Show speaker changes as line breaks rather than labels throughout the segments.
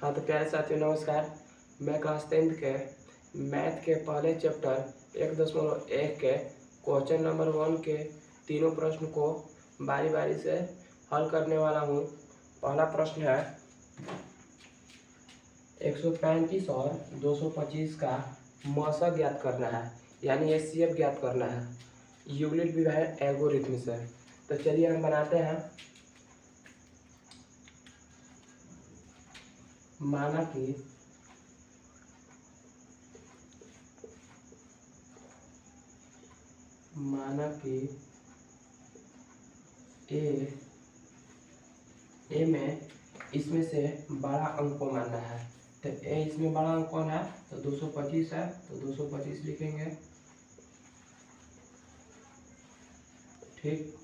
हाँ तो प्यारे साथियों नमस्कार। मैं क्लास 10th के मैथ के पहले चैप्टर 1.1 के क्वेश्चन नंबर 1 के तीनों प्रश्न को बारी बारी से हल करने वाला हूँ। पहला प्रश्न है 135 और 225 का मौसा ज्ञात करना है, यानी एचसीएफ ज्ञात करना है यूक्लिड डिवाइड एल्गोरिथम से। तो चलिए हम बनाते हैं। माना कि ए में इसमें से बड़ा अंक को मानना है। तो ए इसमें बड़ा अंक कौन है? तो 225 है, तो 225 लिखेंगे। ठीक।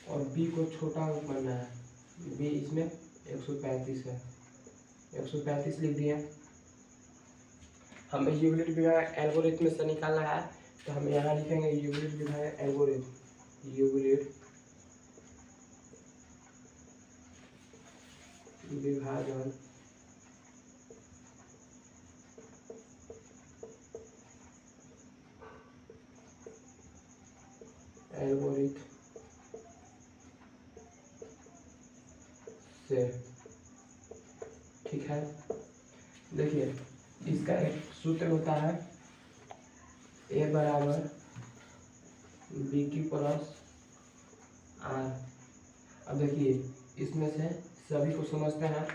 और बी को छोटा अंक मानना है, बी इसमें 135 है, 135 लिख दिया। हमें यूक्लिड डिवाइड एल्गोरिथम से निकालना है, तो हम यहाँ लिखेंगे यूक्लिड डिवाइड एल्गोरिथम, यूक्लिड विभाजन एल्गोरिथम से। ठीक है, देखिए इसका एक सूत्र होता है ए बराबर बी की प्लस आर। अब देखिए इसमें से सभी को समझते हैं,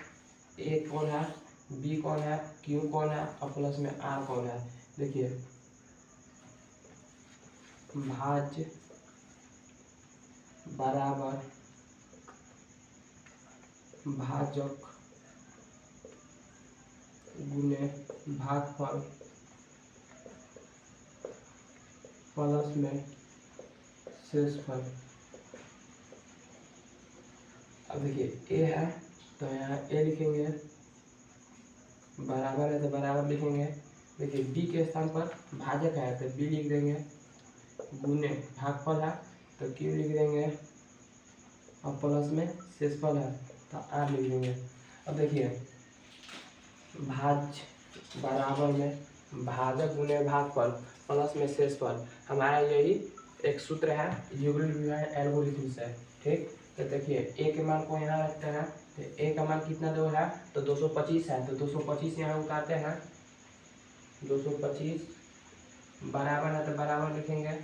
ए कौन है, बी कौन है, क्यू कौन है और प्लस में आर कौन है। देखिए भाज्य बराबर भाजक गुने भागफल प्लस में शेषफल। अब देखिए ए है तो यहाँ ए लिखेंगे, बराबर है तो बराबर लिखेंगे। देखिए बी के स्थान पर भाजक है तो बी लिख देंगे, गुने भागफल है तो क्यू लिख देंगे और प्लस में शेषफल है तो आर लिख देंगे। अब देखिए भाज्य बराबर में भाजक गुने भागफल प्लस में शेषफल, हमारा यही एक सूत्र है यूक्लिड डिवाइड एल्गोरिथम से। ठीक, तो देखिए ए के मान को यहाँ रखते हैं, तो ए का मान कितना दो है तो 225 है, तो 225 यहाँ उतारते हैं। 225 बराबर है तो बराबर लिखेंगे।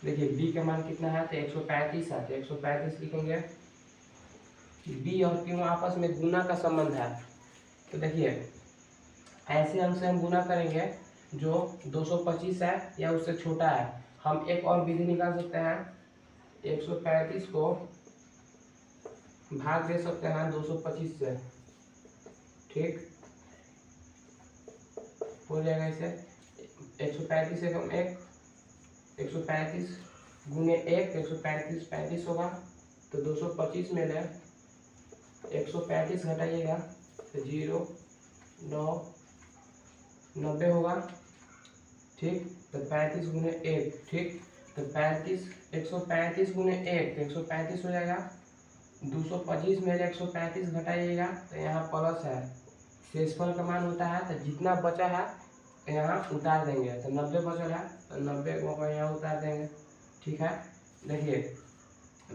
देखिए बी का मान कितना है तो 135 है, तो 135 लिखेंगे। बी और क्यू आपस में गुना का संबंध है, तो देखिए ऐसे अंक से हम गुना करेंगे जो 225 है या उससे छोटा है। हम एक और विधि निकाल सकते हैं, 135 को भाग दे सकते हैं 225 से। ठीक, हो जाएगा इसे 135 से कम 1, 135 गुने 1, 135 35 होगा, तो 225 में ले 135 घटाइएगा तो 0 9 90 होगा। ठीक, तो 35 गुने 1, ठीक, तो 35 135 गुने 1 तो 135 हो जाएगा। 225 में 135 घटाइएगा तो यहाँ प्लस है, शेषफल का मान होता है तो जितना बचा है यहाँ उतार देंगे, तो 90 बचा है तो 90 को यहाँ उतार देंगे। ठीक है, देखिए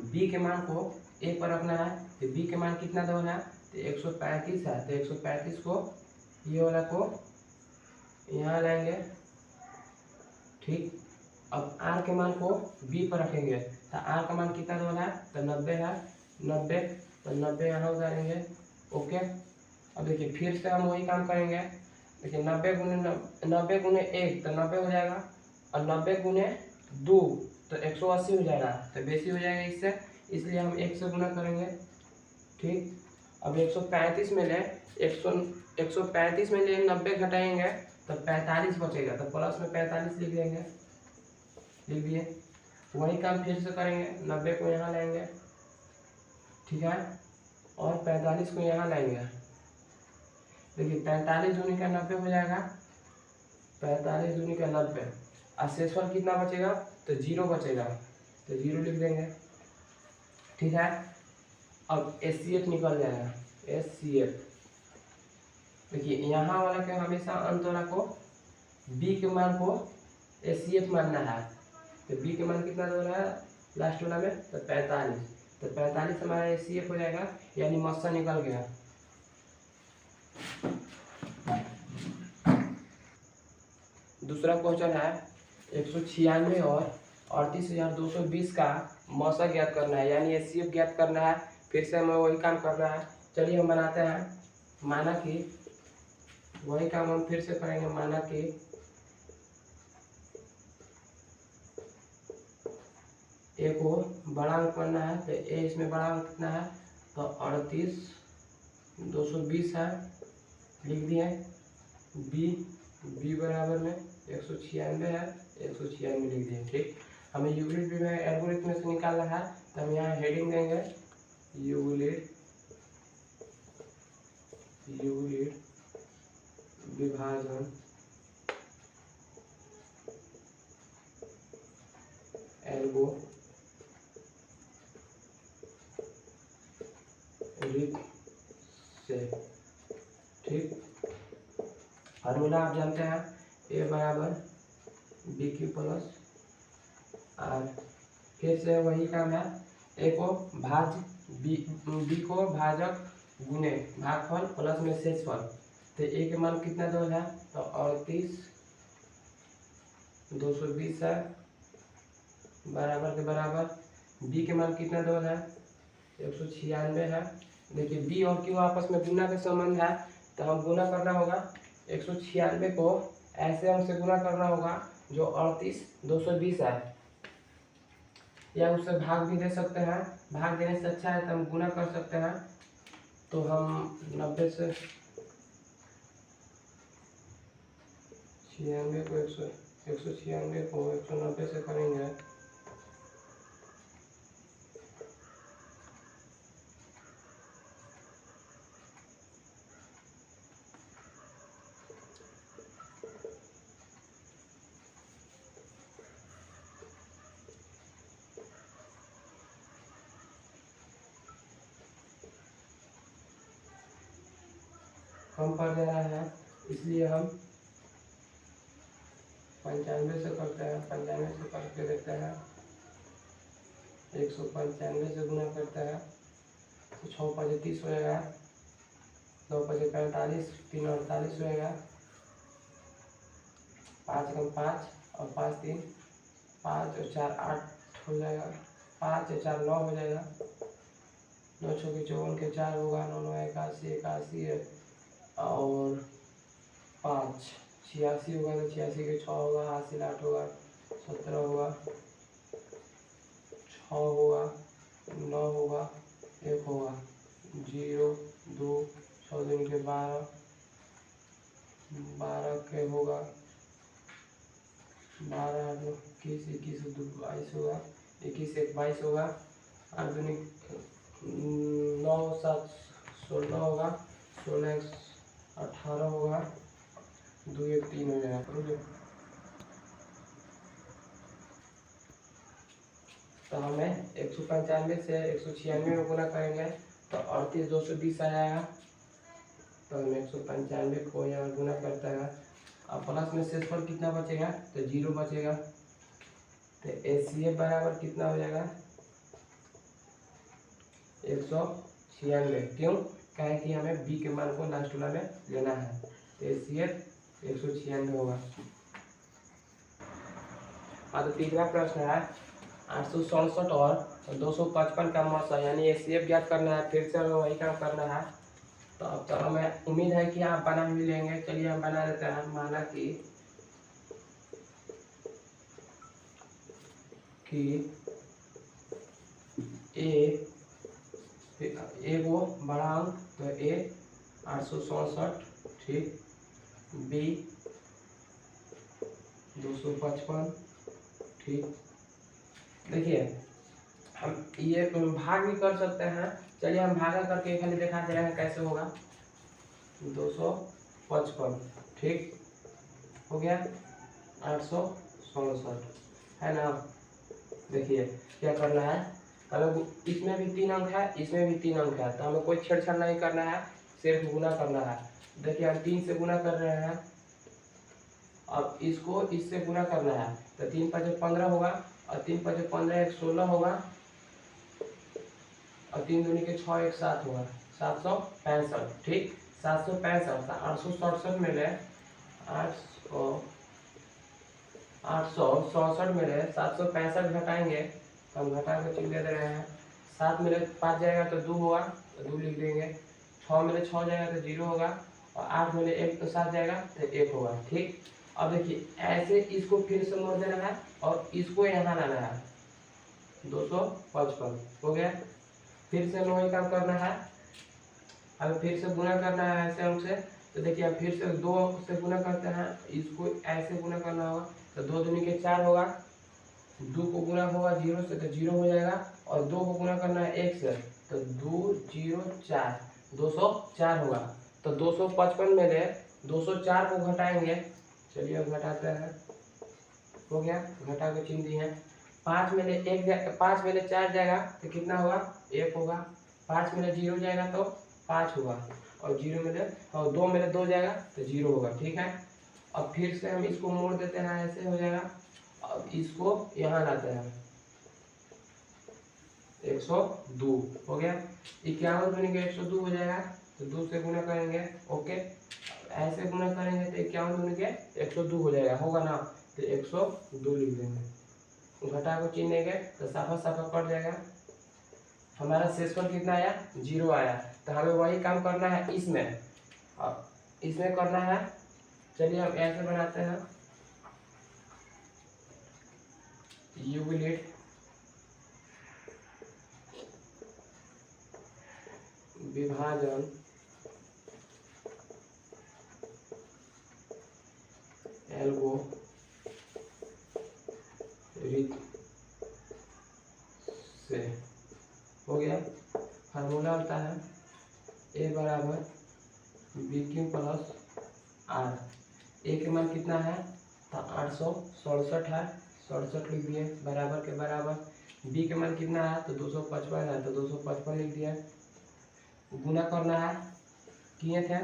बी के मान को ए पर रखना है, तो बी के मान कितना दो है तो 135 है, तो 135 को ये वाला को यहाँ लाएंगे। ठीक, अब आर के मान को बी पर रखेंगे, तो आर का मान कितना दो है तो 90 है, 90 तो 90 यहाँ उतारेंगे। ओके, अब देखिए फिर से हम वही काम करेंगे। देखिए 90 गुने 1 तो 90 हो जाएगा, और 90 गुने 2 तो 180 हो जाएगा, तो बेसी हो जाएगा इससे, इसलिए हम 1 से गुना करेंगे। ठीक, अब 135 में ले 135 में ले 90 घटाएंगे तो 45 बचेगा, तो प्लस में 45 लिख देंगे, लिख दिए। वही काम फिर से करेंगे, 90 को यहाँ लाएंगे, ठीक है, और 45 को यहाँ लाएंगे। देखिए 45 दूनी का 90 हो जाएगा, 45 दूनी का 90, और शेषफल कितना बचेगा तो 0 बचेगा, तो 0 लिख देंगे। ठीक है, अब एचसीएफ निकल जाएगा, एचसीएफ देखिए यहाँ वाला क्या हमेशा अंत वाला को बी के मान को एचसीएफ मानना है। तो बी के मान कितना दे रहा है लास्ट वाला में, तो 45। तो 45 हमारा एचसीएफ हो जाएगा, यानी मस्सा निकल गया। दूसरा क्वेश्चन है 196 और 38,220 का मौसा ज्ञात करना है, यानी एचसीएफ ज्ञात करना है। फिर से हमें वही काम करना है। चलिए हम बनाते हैं। माना कि वही काम हम फिर से करेंगे। माना कि ए को बड़ा अंक करना है, तो ए इसमें बड़ा अंक कितना है, तो 38,220 है, लिख दिए। बी बराबर में 196 है, 196 लिख दिए। ठीक, हमें यूक्लिड में एल्गोरिथम से निकालना है, तो हम यहाँ हेडिंग देंगे यूक्लिड विभाजन एल्गोरिथम से। ठीक, फार्मूला आप जानते हैं, ए बराबर बी क्यू प्लस आर। फिर से वही काम है, ए को बी को भाजक गुने भागफल प्लस में शेषफल। तो ए के मान कितना दो है, तो 38,220 है, बराबर के बराबर। बी के मान कितना दो है, 196 है। देखिए बी और क्यू आपस में गुना का संबंध है, तो हम गुना करना होगा। 196 को ऐसे अंक से गुना करना होगा जो 38,220 है, या उससे भाग भी दे सकते हैं। भाग देने से अच्छा है तो हम गुना कर सकते हैं। तो हम 90 से 96 को 196 को 190 से करेंगे, कम पड़ जा रहा है, इसलिए हम 95 से करते हैं। 95 से करके देखते हैं, 195 से गुना करते हैं, तो 6 5 30 होएगा, 9 5 45, 3 48 होएगा, 5 कम 5 और 5 3 5 और 4 8 हो जाएगा, 5 और 4 9 हो जाएगा, 9 6 के 54 के 4 होगा, 9 9 81 81 है, और 5 86 होगा, तो 86 के 6 होगा, 80 8 होगा, 17 होगा, 6 होगा, 9 होगा, 1 होगा, 0 2 6 दिन के 12 12 के होगा, 12 8 21 21 2 22 होगा, 21 1 22 होगा, 8 दूनी 9 7 16 होगा, 16 18 होगा, 2 1 3 हो जाएगा। तो हमें 195 से 196 में गुना करेंगे, तो 38,220 आ जाएगा। तो हम 195 को यहाँ गुना करते हैं, अब प्लस में शेषफल कितना बचेगा, तो 0 बचेगा। तो एचसीएफ बराबर कितना हो जाएगा, 196। क्यों, कहे कि हमें बी के मान को लास्ट वाला में लेना है, तो एचसीएफ 196 होगा। हाँ, तो तीसरा प्रश्न है 867 और 255 का मौसा, यानी एचसीएफ ज्ञात करना है। फिर से हमें वही काम करना है। तो अब तो हमें उम्मीद है कि आप बना भी लेंगे। चलिए हम बना देते हैं। माना कि ए वो बड़ा अंक, तो ए 867, ठीक, बी 255, ठीक। देखिए हम ये भाग भी कर सकते हैं। चलिए हम भागा करके खाली दिखा दे रहे हैं कैसे होगा। 255, ठीक हो गया, 867 है ना। देखिए क्या करना है, हमें इसमें भी 3 अंक है, इसमें भी 3 अंक है, तो हमें कोई छेड़छाड़ नहीं करना है। सिर्फ गुना करना है। देखिए हम 3 से गुना कर रहे हैं, अब इसको इससे गुना करना है, तो 3 5 15 होगा, और 3 5 15 1 16 होगा, और 3 दूनी के 6 1 7 होगा, 765। ठीक, 765, 867 में ले 867 में ले 765 घटाएंगे, तो हम घटा के चिन्ह दे रहे हैं। 7 में ले 5 जाएगा तो 2 होगा, तो 2 लिख देंगे। 6 में ले 6 जाएगा तो 0 होगा, और 8 में ले 1 तो 7 जाएगा तो 1 होगा। ठीक, अब देखिए ऐसे इसको फिर से मोड़ देना है, और इसको यहाँ लाना है, 255 हो गया। फिर से हमें वही काम करना है, अब फिर से गुना करना है ऐसे अंक से। तो देखिए अब फिर से 2 से गुना करते हैं, इसको ऐसे गुना करना होगा, तो 2 दूनी के 4 होगा, 2 को गुना होगा 0 से तो 0 हो जाएगा, और 2 को गुना करना है 1 से, तो 2 0 4 204 होगा। तो 255 में ले 204 को घटाएंगे, चलिए अब घटाते हैं, हो गया, घटा के चिन्ह दिए हैं। 5 में ले 5 में ले 4 जाएगा तो कितना होगा, 1 होगा। 5 में ले 0 जाएगा तो 5 होगा, और 0 में ले, और 2 में ले 2 जाएगा तो 0 होगा। ठीक है, अब फिर से हम इसको मोड़ देते हैं, ऐसे हो जाएगा। अब इसको यहाँ लाते हैं, 102 हो गया। 51 दूनी के 102 हो जाएगा, तो 2 से गुना करेंगे, ओके, ऐसे गुना करेंगे तो 51 दूनी के 102 हो जाएगा, होगा ना, तो 102 लिख देंगे। घटा को चिन्ह देंगे तो साफा साफा कट जाएगा। हमारा शेषफल कितना आया, 0 आया। तो हमें वही काम करना है इसमें, अब इसमें करना है। चलिए हम ऐसे बनाते हैं, यूक्लिड विभाजन एल्गोरिथम से हो गया। फार्मूला होता है a बराबर बी क्यू प्लस आर। ए के मान कितना है, तो 867 है, 67 लिख दिए, बराबर के बराबर। बी के मान कितना है, तो 255 है, तो 255 लिख दिया। गुना करना है, किए थे,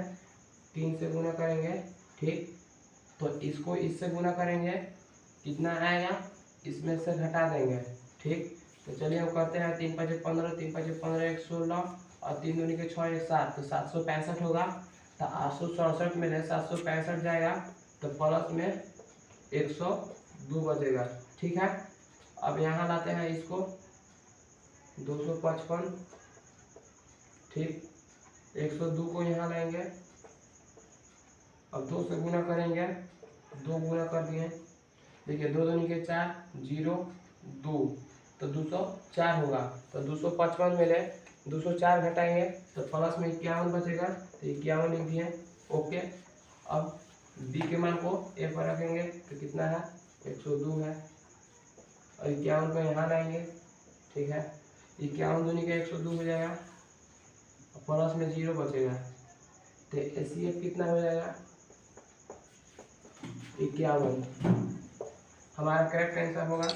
3 से गुना करेंगे। ठीक, तो इसको इससे गुना करेंगे, कितना आएगा, इसमें से घटा देंगे। ठीक, तो चलिए हम करते हैं, 3 5 15, 3 5 15 1 16, और 3 दूनी के 6 1 7, तो 765 होगा। तो 867 में 765 जाएगा, तो प्लस में 102 बचेगा। ठीक है, अब यहाँ लाते हैं इसको, 255, ठीक, 102 को यहाँ लाएंगे, अब 2 से गुना करेंगे, 2 गुना कर दिए। देखिए 2 दूनी के 4 0 2, तो 204 होगा। तो 255 में ले 204 घटाएंगे, तो प्लस में 51 बचेगा, तो 51 लिख दिए, ओके। अब बी के मान को ए पर रखेंगे, तो कितना है, 102 है, और 51 को यहाँ लाएंगे। ठीक है, 51 दूनी का 102 हो जाएगा, प्लस में 0 बचेगा, तो HCF कितना हो जाएगा, 51। हमारा करेक्ट आंसर होगा